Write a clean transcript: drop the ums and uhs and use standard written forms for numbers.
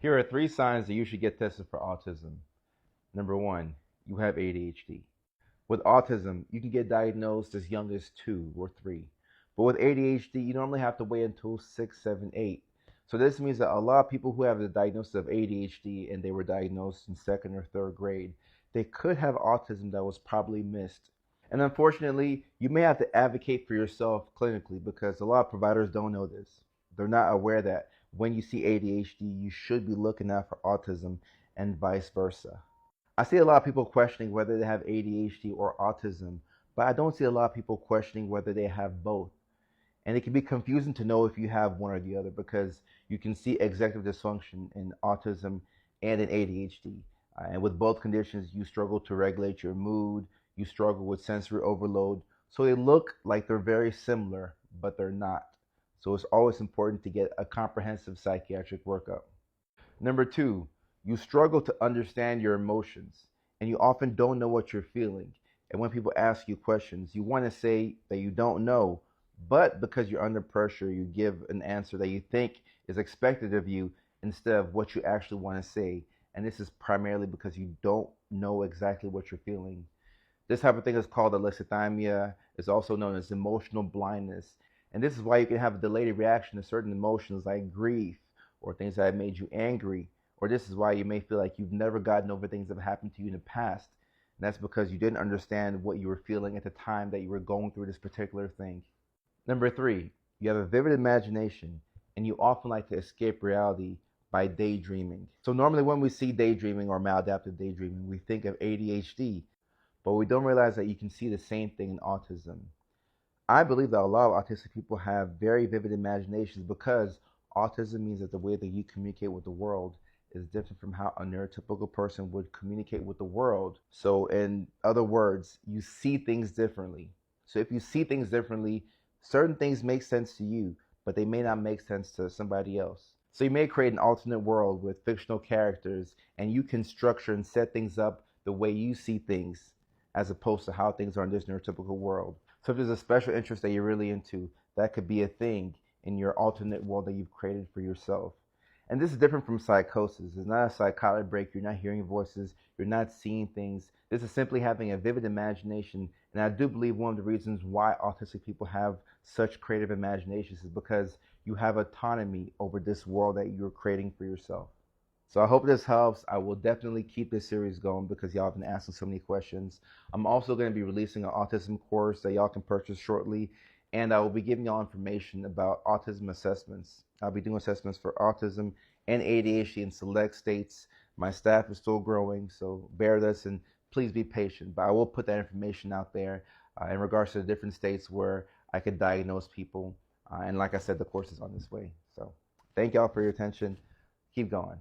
Here are 3 signs that you should get tested for autism. Number 1, you have ADHD. With autism, you can get diagnosed as young as 2 or 3. But with ADHD, you normally have to wait until 6, 7, 8. So this means that a lot of people who have the diagnosis of ADHD and they were diagnosed in 2nd or 3rd grade, they could have autism that was probably missed. And unfortunately, you may have to advocate for yourself clinically because a lot of providers don't know this. They're not aware that when you see ADHD, you should be looking out for autism and vice versa. I see a lot of people questioning whether they have ADHD or autism, but I don't see a lot of people questioning whether they have both. And it can be confusing to know if you have one or the other because you can see executive dysfunction in autism and in ADHD. And with both conditions, you struggle to regulate your mood, you struggle with sensory overload. So they look like they're very similar, but they're not. So it's always important to get a comprehensive psychiatric workup. Number 2, you struggle to understand your emotions and you often don't know what you're feeling. And when people ask you questions, you want to say that you don't know, but because you're under pressure, you give an answer that you think is expected of you instead of what you actually want to say. And this is primarily because you don't know exactly what you're feeling. This type of thing is called alexithymia. It's also known as emotional blindness. And this is why you can have a delayed reaction to certain emotions like grief or things that have made you angry. Or this is why you may feel like you've never gotten over things that have happened to you in the past. And that's because you didn't understand what you were feeling at the time that you were going through this particular thing. Number 3, you have a vivid imagination and you often like to escape reality by daydreaming. So normally when we see daydreaming or maladaptive daydreaming, we think of ADHD, but we don't realize that you can see the same thing in autism. I believe that a lot of autistic people have very vivid imaginations because autism means that the way that you communicate with the world is different from how a neurotypical person would communicate with the world. So in other words, you see things differently. So if you see things differently, certain things make sense to you, but they may not make sense to somebody else. So you may create an alternate world with fictional characters and you can structure and set things up the way you see things as opposed to how things are in this neurotypical world. So if there's a special interest that you're really into, that could be a thing in your alternate world that you've created for yourself. And this is different from psychosis. It's not a psychotic break. You're not hearing voices. You're not seeing things. This is simply having a vivid imagination. And I do believe one of the reasons why autistic people have such creative imaginations is because you have autonomy over this world that you're creating for yourself. So I hope this helps. I will definitely keep this series going because y'all have been asking so many questions. I'm also going to be releasing an autism course that y'all can purchase shortly. And I will be giving y'all information about autism assessments. I'll be doing assessments for autism and ADHD in select states. My staff is still growing, so bear this and please be patient. But I will put that information out there in regards to the different states where I could diagnose people. And like I said, the course is on its way. So thank y'all for your attention. Keep going.